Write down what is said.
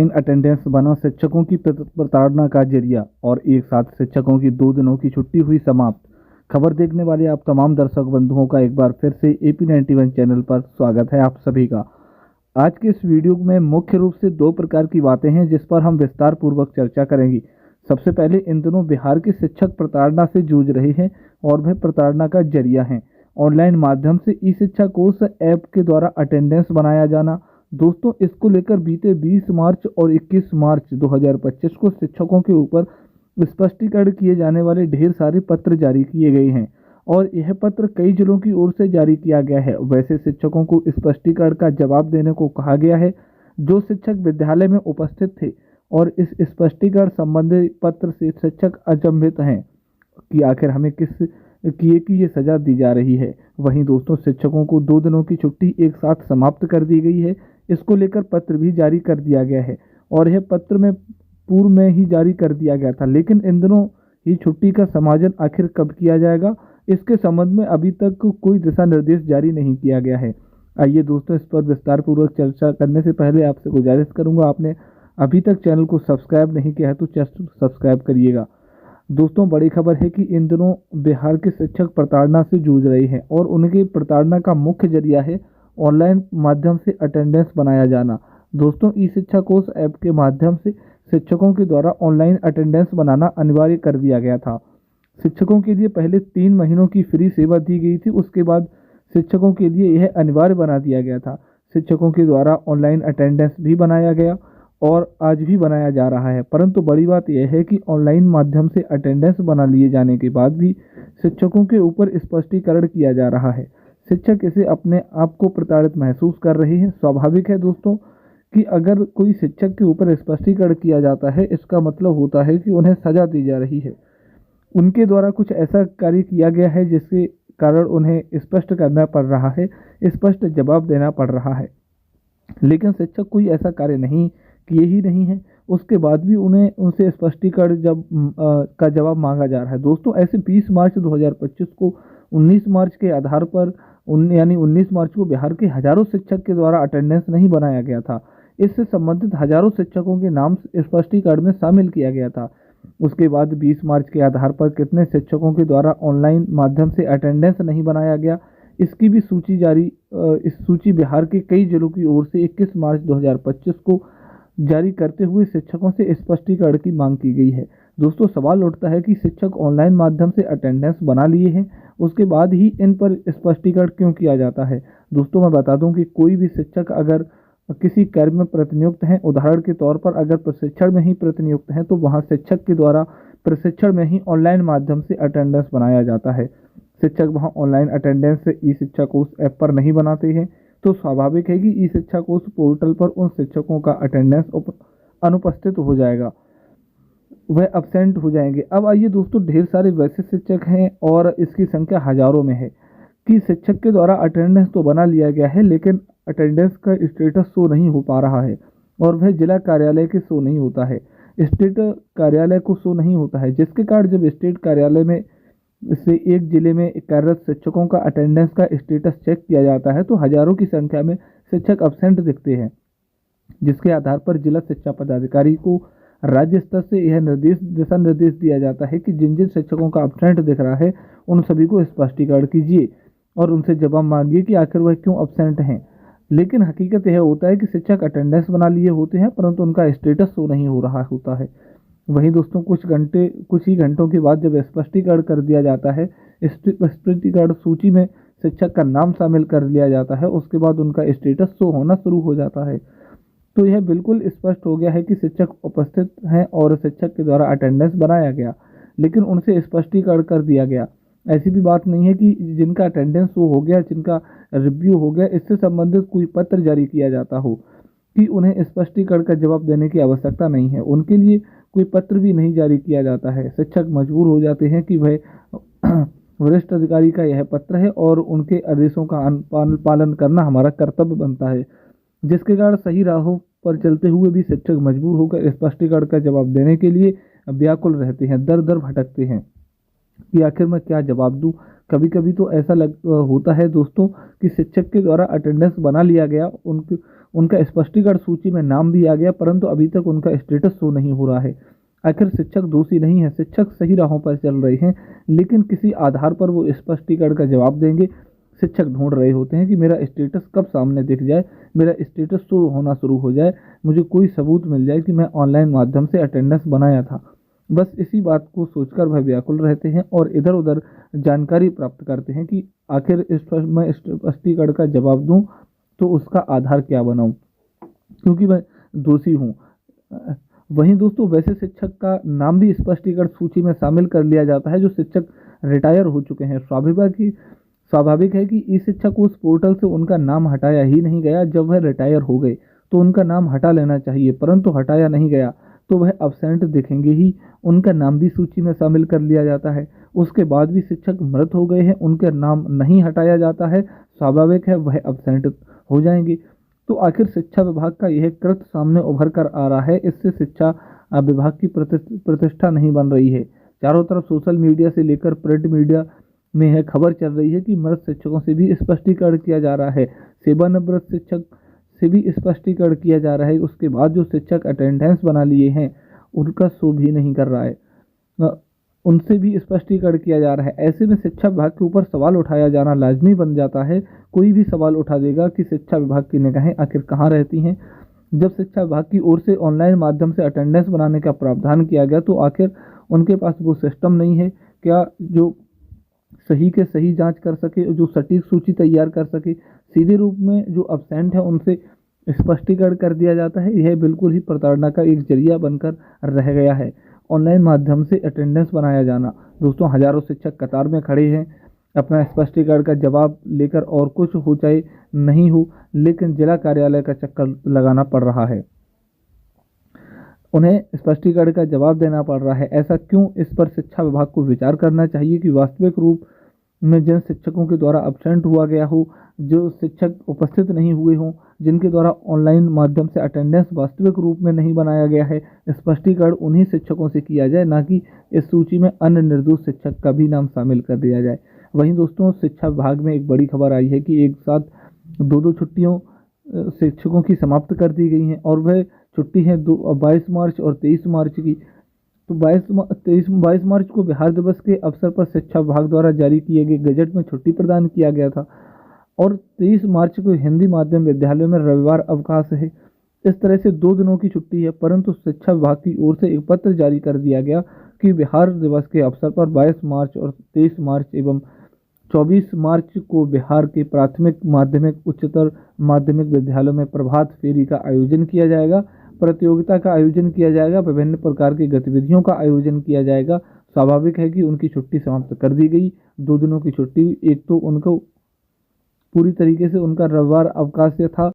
Online attendance बना शिक्षकों की प्रताड़ना का जरिया और एक साथ शिक्षकों की 2 दिनों की छुट्टी हुई समाप्त। खबर देखने वाले आप तमाम दर्शक बंधुओं का एक बार फिर से AP91 चैनल पर स्वागत है आप सभी का। आज के इस वीडियो में मुख्य रूप से 2 प्रकार की बातें हैं जिस पर हम विस्तार पूर्वक चर्चा करेंगे। सबसे पहले इन दिनों बिहार के शिक्षक प्रताड़ना से जूझ रहे हैं और वह प्रताड़ना का जरिया है ऑनलाइन माध्यम से ई शिक्षा कोष ऐप के द्वारा अटेंडेंस बनाया जाना। दोस्तों, इसको लेकर बीते 20 मार्च और 21 मार्च 2025 को शिक्षकों के ऊपर स्पष्टीकरण किए जाने वाले ढेर सारे पत्र जारी किए गए हैं और यह पत्र कई जिलों की ओर से जारी किया गया है। वैसे शिक्षकों को स्पष्टीकरण का जवाब देने को कहा गया है। जो शिक्षक विद्यालय में उपस्थित थे और इस स्पष्टीकरण संबंधी पत्र से शिक्षक अचंभित हैं कि आखिर हमें किस किए कि ये सजा दी जा रही है। वहीं दोस्तों, शिक्षकों को 2 दिनों की छुट्टी एक साथ समाप्त कर दी गई है। इसको लेकर पत्र भी जारी कर दिया गया है और यह पत्र में पूर्व में ही जारी कर दिया गया था, लेकिन इन दिनों ही छुट्टी का समायोजन आखिर कब किया जाएगा, इसके संबंध में अभी तक कोई दिशा निर्देश जारी नहीं किया गया है। आइए दोस्तों, इस पर विस्तार पूर्वक चर्चा करने से पहले आपसे गुजारिश करूंगा, आपने अभी तक चैनल को सब्सक्राइब नहीं किया है तो सब्सक्राइब करिएगा। दोस्तों, बड़ी खबर है कि इन दिनों बिहार के शिक्षक प्रताड़ना से जूझ रहे हैं और उनकी प्रताड़ना का मुख्य जरिया है ऑनलाइन माध्यम से अटेंडेंस बनाया जाना। दोस्तों, ई शिक्षा कोष ऐप के माध्यम से शिक्षकों के द्वारा ऑनलाइन अटेंडेंस बनाना अनिवार्य कर दिया गया था। शिक्षकों के लिए पहले 3 महीनों की फ्री सेवा दी गई थी, उसके बाद शिक्षकों के लिए यह अनिवार्य बना दिया गया था। शिक्षकों के द्वारा ऑनलाइन अटेंडेंस भी बनाया गया और आज भी बनाया जा रहा है, परंतु बड़ी बात यह है कि ऑनलाइन माध्यम से अटेंडेंस बना लिए जाने के बाद भी शिक्षकों के ऊपर स्पष्टीकरण किया जा रहा है। शिक्षक इसे अपने आप को प्रताड़ित महसूस कर रहे हैं। स्वाभाविक है दोस्तों कि अगर कोई शिक्षक के ऊपर स्पष्टीकरण किया जाता है, इसका मतलब होता है कि उन्हें सजा दी जा रही है। उनके द्वारा कुछ ऐसा कार्य किया गया है जिसके कारण उन्हें स्पष्ट करना पड़ रहा है, स्पष्ट जवाब देना पड़ रहा है। लेकिन शिक्षक कोई ऐसा कार्य नहीं किए ही नहीं है, उसके बाद भी उनसे स्पष्टीकरण का जवाब मांगा जा रहा है। दोस्तों, ऐसे 20 मार्च 2025 को 19 मार्च के आधार पर यानी 19 मार्च को बिहार के हजारों शिक्षक के द्वारा अटेंडेंस नहीं बनाया गया था। इससे संबंधित हजारों शिक्षकों के नाम स्पष्टीकरण में शामिल किया गया था। उसके बाद 20 मार्च के आधार पर कितने शिक्षकों के द्वारा ऑनलाइन माध्यम से अटेंडेंस नहीं बनाया गया, इसकी भी सूची इस सूची बिहार के कई जिलों की ओर से 21 मार्च 2025 को जारी करते हुए शिक्षकों से स्पष्टीकरण की मांग की गई है। दोस्तों, सवाल उठता है कि शिक्षक ऑनलाइन माध्यम से अटेंडेंस बना लिए हैं, उसके बाद ही इन पर स्पष्टीकरण क्यों किया जाता है। दोस्तों, मैं बता दूं कि कोई भी शिक्षक अगर किसी कार्य में प्रतिनियुक्त हैं, उदाहरण के तौर पर अगर प्रशिक्षण में ही प्रतिनियुक्त हैं, तो वहां शिक्षक के द्वारा प्रशिक्षण में ही ऑनलाइन माध्यम से अटेंडेंस बनाया जाता है। शिक्षक वहां ऑनलाइन अटेंडेंस ई शिक्षा कोष ऐप पर नहीं बनाते हैं, तो स्वाभाविक है कि ई शिक्षा कोष पोर्टल पर उन शिक्षकों का अटेंडेंस अनुपस्थित हो जाएगा, वह अब्सेंट हो जाएंगे। अब आइए दोस्तों, ढेर सारे वैसे शिक्षक हैं और इसकी संख्या हजारों में है कि शिक्षक के द्वारा अटेंडेंस तो बना लिया गया है, लेकिन अटेंडेंस का स्टेटस शो नहीं हो पा रहा है और वह जिला कार्यालय के शो नहीं होता है, स्टेट कार्यालय को शो नहीं होता है, जिसके कारण जब स्टेट कार्यालय में से एक जिले में कार्यरत शिक्षकों का अटेंडेंस का स्टेटस चेक किया जाता है तो हजारों की संख्या में शिक्षक अब्सेंट दिखते हैं, जिसके आधार पर जिला शिक्षा पदाधिकारी को राज्य स्तर से यह दिशा निर्देश दिया जाता है कि जिन जिन शिक्षकों का अब्सेंट दिख रहा है उन सभी को स्पष्टीकरण कीजिए और उनसे जवाब मांगिए कि आखिर वह क्यों अब्सेंट हैं। लेकिन हकीकत यह होता है कि शिक्षक अटेंडेंस बना लिए होते हैं परंतु उनका स्टेटस शो नहीं हो रहा होता है। वहीं दोस्तों, कुछ ही घंटों के बाद जब स्पष्टीकरण कर दिया जाता है, स्पष्टीकरण सूची में शिक्षक का नाम शामिल कर लिया जाता है, उसके बाद उनका स्टेटस शो होना शुरू हो जाता है। तो यह बिल्कुल स्पष्ट हो गया है कि शिक्षक उपस्थित हैं और शिक्षक के द्वारा अटेंडेंस बनाया गया, लेकिन उनसे स्पष्टीकरण कर दिया गया। ऐसी भी बात नहीं है कि जिनका अटेंडेंस शो हो गया, जिनका रिव्यू हो गया, इससे संबंधित कोई पत्र जारी किया जाता हो कि उन्हें स्पष्टीकरण का जवाब देने की आवश्यकता नहीं है, उनके लिए कोई पत्र भी नहीं जारी किया जाता है। शिक्षक मजबूर हो जाते हैं कि वह वरिष्ठ अधिकारी का यह पत्र है और उनके आदेशों का पालन करना हमारा कर्तव्य बनता है, जिसके कारण सही राहों पर चलते हुए भी शिक्षक मजबूर होकर स्पष्टीकरण का जवाब देने के लिए व्याकुल रहते हैं, दर दर भटकते हैं कि आखिर मैं क्या जवाब दूं। कभी कभी तो ऐसा होता है दोस्तों कि शिक्षक के द्वारा अटेंडेंस बना लिया गया, उनका स्पष्टीकरण सूची में नाम भी आ गया, परंतु अभी तक उनका स्टेटस शो नहीं हो रहा है। आखिर शिक्षक दोषी नहीं है, शिक्षक सही राहों पर चल रहे हैं, लेकिन किसी आधार पर वो स्पष्टीकरण का जवाब देंगे। शिक्षक ढूंढ रहे होते हैं कि मेरा स्टेटस कब सामने दिख जाए, मेरा स्टेटस शो होना शुरू हो जाए, मुझे कोई सबूत मिल जाए कि मैं ऑनलाइन माध्यम से अटेंडेंस बनाया था। बस इसी बात को सोचकर वह व्याकुल रहते हैं और इधर उधर जानकारी प्राप्त करते हैं कि आखिर मैं स्पष्टीकरण का जवाब दूं तो उसका आधार क्या बनाऊं, क्योंकि मैं दोषी हूं। वहीं दोस्तों, वैसे शिक्षक का नाम भी स्पष्टीकरण सूची में शामिल कर लिया जाता है जो शिक्षक रिटायर हो चुके हैं। स्वाभाविक है कि ई शिक्षक उस पोर्टल से उनका नाम हटाया ही नहीं गया। जब वह रिटायर हो गए तो उनका नाम हटा लेना चाहिए, परंतु हटाया नहीं गया तो वह अब्सेंट दिखेंगे ही, उनका नाम भी सूची में शामिल कर लिया जाता है। उसके बाद भी शिक्षक मृत हो गए हैं, उनका नाम नहीं हटाया जाता है, स्वाभाविक है वह अब्सेंट हो जाएंगे। तो आखिर शिक्षा विभाग का यह कृत्य सामने उभर कर आ रहा है। इससे शिक्षा विभाग की प्रतिष्ठा नहीं बन रही है। चारों तरफ सोशल मीडिया से लेकर प्रिंट मीडिया में यह खबर चल रही है कि मृत शिक्षकों से भी स्पष्टीकरण किया जा रहा है, सेवानिवृत्त शिक्षक से भी स्पष्टीकरण किया जा रहा है। उसके बाद जो शिक्षक अटेंडेंस बना लिए हैं उनका शो भी नहीं कर रहा है, उनसे भी स्पष्टीकरण किया जा रहा है। ऐसे में शिक्षा विभाग के ऊपर सवाल उठाया जाना लाजमी बन जाता है। कोई भी सवाल उठा देगा कि शिक्षा विभाग की निगाहें आखिर कहाँ रहती हैं। जब शिक्षा विभाग की ओर से ऑनलाइन माध्यम से अटेंडेंस बनाने का प्रावधान किया गया तो आखिर उनके पास वो सिस्टम नहीं है क्या जो सही के सही जांच कर सके, जो सटीक सूची तैयार कर सके। सीधे रूप में जो अब्सेंट है उनसे स्पष्टीकरण कर दिया जाता है। यह बिल्कुल ही प्रताड़ना का एक जरिया बनकर रह गया है। ऑनलाइन माध्यम से अटेंडेंस बनाया जाना, दोस्तों हजारों शिक्षक कतार में खड़े हैं अपना स्पष्टीकरण का जवाब लेकर, और कुछ हो चाहे नहीं हो, लेकिन जिला कार्यालय का चक्कर लगाना पड़ रहा है, उन्हें स्पष्टीकरण का जवाब देना पड़ रहा है। ऐसा क्यों? इस पर शिक्षा विभाग को विचार करना चाहिए कि वास्तविक रूप में जिन शिक्षकों के द्वारा अब्सेंट हुआ गया हो, जो शिक्षक उपस्थित नहीं हुए हों, जिनके द्वारा ऑनलाइन माध्यम से अटेंडेंस वास्तविक रूप में नहीं बनाया गया है, स्पष्टीकरण उन्हीं शिक्षकों से किया जाए, ना कि इस सूची में अन्य निर्दोष शिक्षक का भी नाम शामिल कर दिया जाए। वहीं दोस्तों, शिक्षा विभाग में एक बड़ी खबर आई है कि एक साथ दो छुट्टियों शिक्षकों की समाप्त कर दी गई हैं, और वह छुट्टी है 22 मार्च और 23 मार्च की। तो 22 मार्च को बिहार दिवस के अवसर पर शिक्षा विभाग द्वारा जारी किए गए गजट में छुट्टी प्रदान किया गया था, और 23 मार्च को हिंदी माध्यम विद्यालयों में रविवार अवकाश है। इस तरह से 2 दिनों की छुट्टी है, परंतु शिक्षा विभाग की ओर से एक पत्र जारी कर दिया गया कि बिहार दिवस के अवसर पर 22 मार्च और 23 मार्च एवं 24 मार्च को बिहार के प्राथमिक, माध्यमिक, उच्चतर माध्यमिक विद्यालयों में प्रभात फेरी का आयोजन किया जाएगा, प्रतियोगिता का आयोजन किया जाएगा, विभिन्न प्रकार की गतिविधियों का आयोजन किया जाएगा। स्वाभाविक है कि उनकी छुट्टी समाप्त कर दी गई। 2 दिनों की छुट्टी, एक तो उनको पूरी तरीके से उनका रविवार अवकाश था,